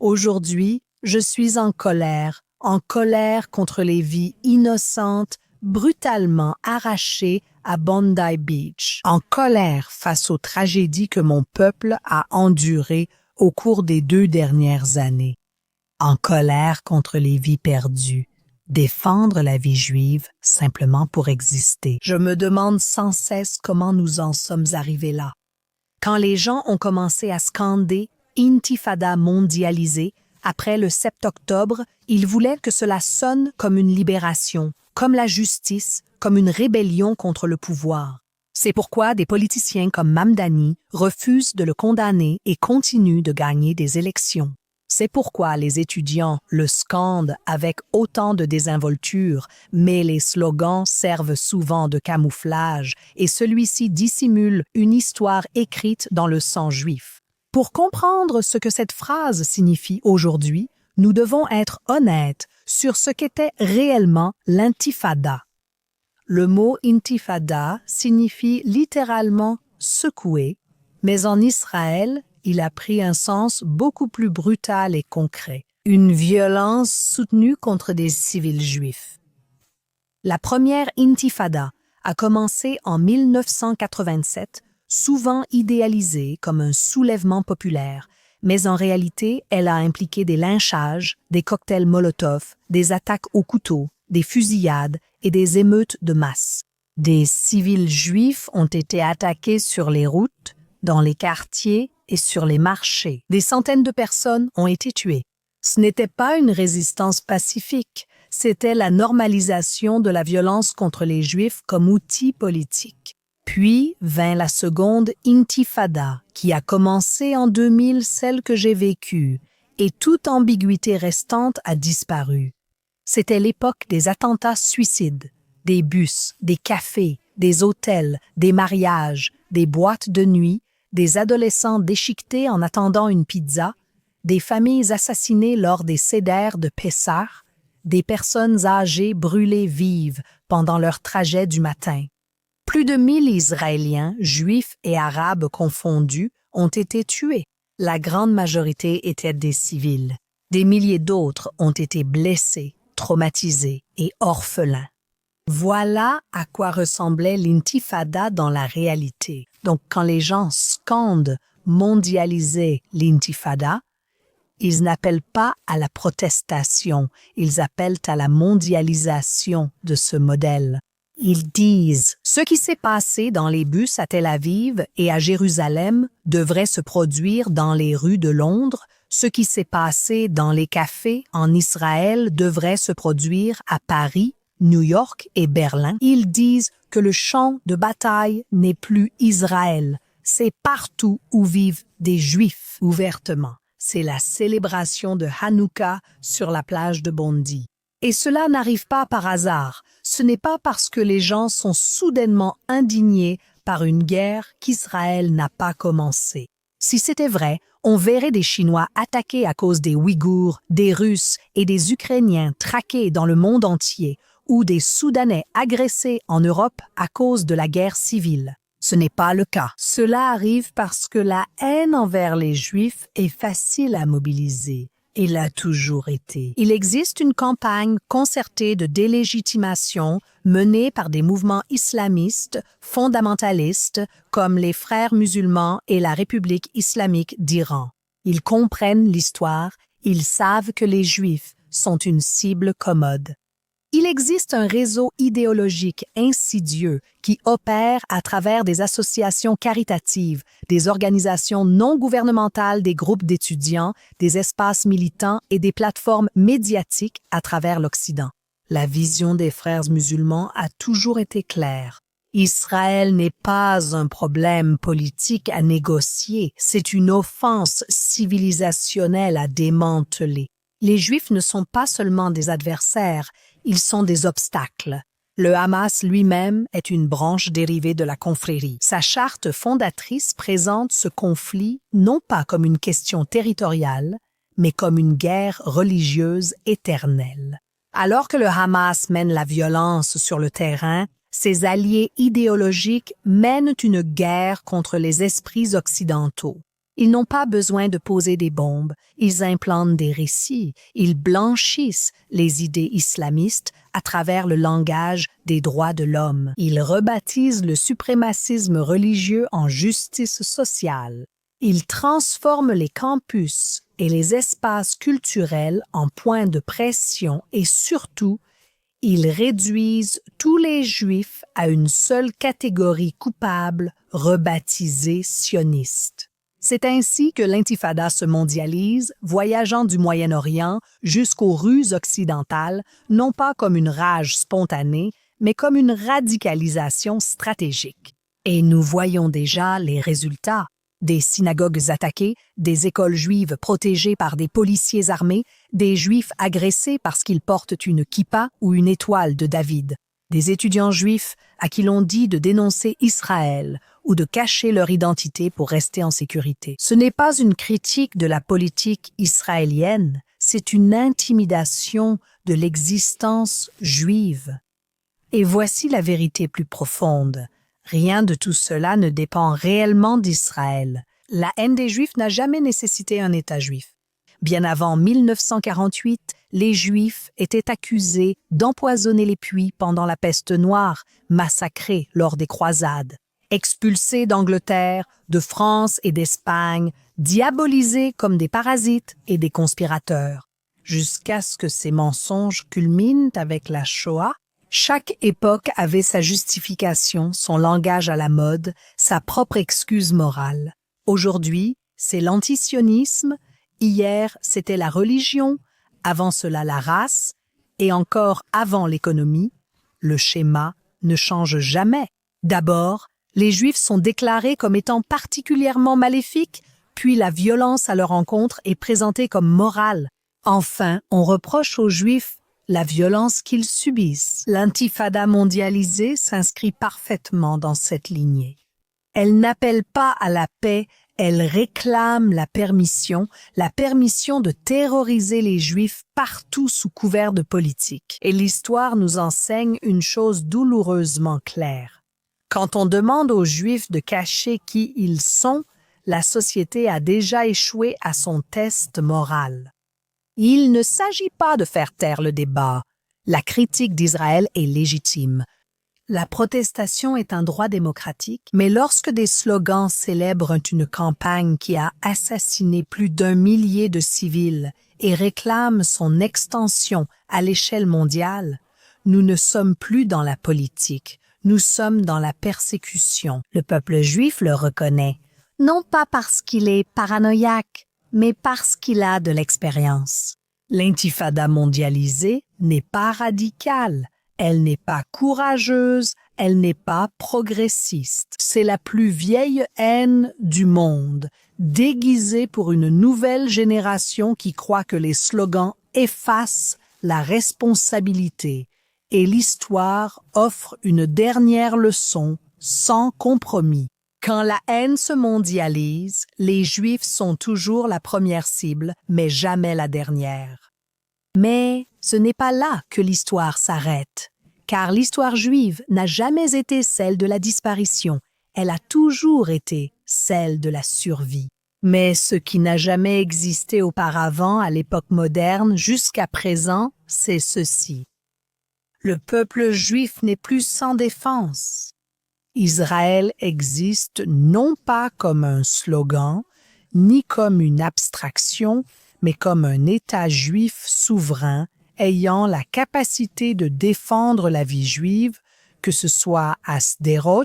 Aujourd'hui, je suis en colère contre les vies innocentes brutalement arrachées à Bondi Beach, en colère face aux tragédies que mon peuple a endurées au cours des 2 dernières années, en colère contre les vies perdues, défendre la vie juive simplement pour exister. Je me demande sans cesse comment nous en sommes arrivés là. Quand les gens ont commencé à scander « Intifada mondialisée » après le 7 octobre, ils voulaient que cela sonne comme une libération, comme la justice, comme une rébellion contre le pouvoir. C'est pourquoi des politiciens comme Mamdani refusent de le condamner et continuent de gagner des élections. C'est pourquoi les étudiants le scandent avec autant de désinvolture, mais les slogans servent souvent de camouflage et celui-ci dissimule une histoire écrite dans le sang juif. Pour comprendre ce que cette phrase signifie aujourd'hui, nous devons être honnêtes sur ce qu'était réellement l'intifada. Le mot intifada signifie littéralement « secouer », mais en Israël, il a pris un sens beaucoup plus brutal et concret, une violence soutenue contre des civils juifs. La première intifada a commencé en 1987, souvent idéalisée comme un soulèvement populaire, mais en réalité, elle a impliqué des lynchages, des cocktails Molotov, des attaques au couteau, des fusillades et des émeutes de masse. Des civils juifs ont été attaqués sur les routes, dans les quartiers et sur les marchés. Des centaines de personnes ont été tuées. Ce n'était pas une résistance pacifique, c'était la normalisation de la violence contre les Juifs comme outil politique. Puis vint la seconde intifada, qui a commencé en 2000, celle que j'ai vécue, et toute ambiguïté restante a disparu. C'était l'époque des attentats suicides, des bus, des cafés, des hôtels, des mariages, des boîtes de nuit, des adolescents déchiquetés en attendant une pizza, des familles assassinées lors des seder de Pessah, des personnes âgées brûlées vives pendant leur trajet du matin. Plus de 1000 Israéliens, juifs et arabes confondus, ont été tués. La grande majorité étaient des civils. Des milliers d'autres ont été blessés, traumatisés et orphelins. Voilà à quoi ressemblait l'intifada dans la réalité. Donc, quand les gens scandent « mondialiser l'intifada », ils n'appellent pas à la protestation, ils appellent à la mondialisation de ce modèle. Ils disent « Ce qui s'est passé dans les bus à Tel Aviv et à Jérusalem devrait se produire dans les rues de Londres. Ce qui s'est passé dans les cafés en Israël devrait se produire à Paris, New York et Berlin. » Ils disent que le champ de bataille n'est plus Israël, c'est partout où vivent des Juifs ouvertement. C'est la célébration de Hanouka sur la plage de Bondy. Et cela n'arrive pas par hasard. Ce n'est pas parce que les gens sont soudainement indignés par une guerre qu'Israël n'a pas commencé. Si c'était vrai, on verrait des Chinois attaqués à cause des Ouïghours, des Russes et des Ukrainiens traqués dans le monde entier, ou des Soudanais agressés en Europe à cause de la guerre civile. Ce n'est pas le cas. Cela arrive parce que la haine envers les Juifs est facile à mobiliser. Et l'a toujours été. Il existe une campagne concertée de délégitimation menée par des mouvements islamistes fondamentalistes comme les Frères musulmans et la République islamique d'Iran. Ils comprennent l'histoire, ils savent que les Juifs sont une cible commode. Il existe un réseau idéologique insidieux qui opère à travers des associations caritatives, des organisations non gouvernementales, des groupes d'étudiants, des espaces militants et des plateformes médiatiques à travers l'Occident. La vision des frères musulmans a toujours été claire. Israël n'est pas un problème politique à négocier, c'est une offense civilisationnelle à démanteler. Les Juifs ne sont pas seulement des adversaires, ils sont des obstacles. Le Hamas lui-même est une branche dérivée de la confrérie. Sa charte fondatrice présente ce conflit non pas comme une question territoriale, mais comme une guerre religieuse éternelle. Alors que le Hamas mène la violence sur le terrain, ses alliés idéologiques mènent une guerre contre les esprits occidentaux. Ils n'ont pas besoin de poser des bombes, ils implantent des récits, ils blanchissent les idées islamistes à travers le langage des droits de l'homme. Ils rebaptisent le suprémacisme religieux en justice sociale. Ils transforment les campus et les espaces culturels en points de pression et surtout, ils réduisent tous les Juifs à une seule catégorie coupable, rebaptisée sioniste. C'est ainsi que l'intifada se mondialise, voyageant du Moyen-Orient jusqu'aux rues occidentales, non pas comme une rage spontanée, mais comme une radicalisation stratégique. Et nous voyons déjà les résultats. Des synagogues attaquées, des écoles juives protégées par des policiers armés, des Juifs agressés parce qu'ils portent une kippa ou une étoile de David, des étudiants juifs à qui l'on dit de dénoncer Israël ou de cacher leur identité pour rester en sécurité. Ce n'est pas une critique de la politique israélienne, c'est une intimidation de l'existence juive. Et voici la vérité plus profonde. Rien de tout cela ne dépend réellement d'Israël. La haine des Juifs n'a jamais nécessité un État juif. Bien avant 1948, les Juifs étaient accusés d'empoisonner les puits pendant la peste noire, massacrés lors des croisades, expulsés d'Angleterre, de France et d'Espagne, diabolisés comme des parasites et des conspirateurs. Jusqu'à ce que ces mensonges culminent avec la Shoah. Chaque époque avait sa justification, son langage à la mode, sa propre excuse morale. Aujourd'hui, c'est l'antisionisme, hier, c'était la religion, avant cela la race, et encore avant l'économie. Le schéma ne change jamais. D'abord, les Juifs sont déclarés comme étant particulièrement maléfiques, puis la violence à leur encontre est présentée comme morale. Enfin, on reproche aux Juifs la violence qu'ils subissent. L'intifada mondialisée s'inscrit parfaitement dans cette lignée. Elle n'appelle pas à la paix, elle réclame la permission de terroriser les Juifs partout sous couvert de politique. Et l'histoire nous enseigne une chose douloureusement claire. Quand on demande aux Juifs de cacher qui ils sont, la société a déjà échoué à son test moral. Il ne s'agit pas de faire taire le débat. La critique d'Israël est légitime. La protestation est un droit démocratique, mais lorsque des slogans célèbrent une campagne qui a assassiné plus d'1 millier de civils et réclament son extension à l'échelle mondiale, nous ne sommes plus dans la politique, nous sommes dans la persécution. Le peuple juif le reconnaît, non pas parce qu'il est paranoïaque, mais parce qu'il a de l'expérience. L'intifada mondialisée n'est pas radicale, elle n'est pas courageuse, elle n'est pas progressiste. C'est la plus vieille haine du monde, déguisée pour une nouvelle génération qui croit que les slogans effacent la responsabilité et l'histoire offre une dernière leçon sans compromis. Quand la haine se mondialise, les Juifs sont toujours la première cible, mais jamais la dernière. Mais ce n'est pas là que l'histoire s'arrête, car l'histoire juive n'a jamais été celle de la disparition, elle a toujours été celle de la survie. Mais ce qui n'a jamais existé auparavant à l'époque moderne jusqu'à présent, c'est ceci. Le peuple juif n'est plus sans défense. Israël existe non pas comme un slogan, ni comme une abstraction, mais comme un État juif souverain ayant la capacité de défendre la vie juive, que ce soit à Sderot,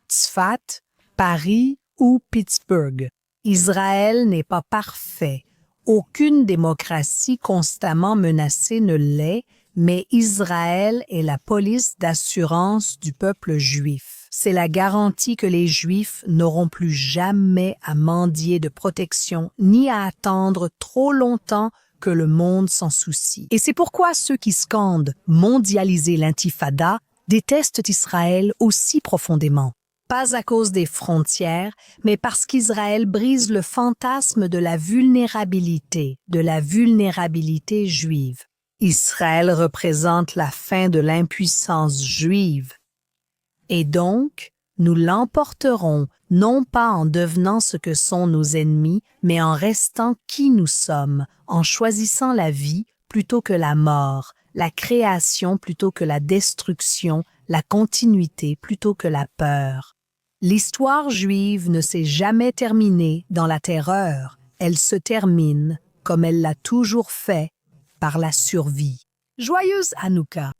Tzfat, Paris ou Pittsburgh. Israël n'est pas parfait. Aucune démocratie constamment menacée ne l'est, mais Israël est la police d'assurance du peuple juif. C'est la garantie que les Juifs n'auront plus jamais à mendier de protection ni à attendre trop longtemps que le monde s'en soucie. Et c'est pourquoi ceux qui scandent « mondialiser l'intifada » détestent Israël aussi profondément. Pas à cause des frontières, mais parce qu'Israël brise le fantasme de la vulnérabilité juive. Israël représente la fin de l'impuissance juive. Et donc, Nous l'emporterons, non pas en devenant ce que sont nos ennemis, mais en restant qui nous sommes, en choisissant la vie plutôt que la mort, la création plutôt que la destruction, la continuité plutôt que la peur. L'histoire juive ne s'est jamais terminée dans la terreur, elle se termine, comme elle l'a toujours fait, par la survie. Joyeuse Hanouka!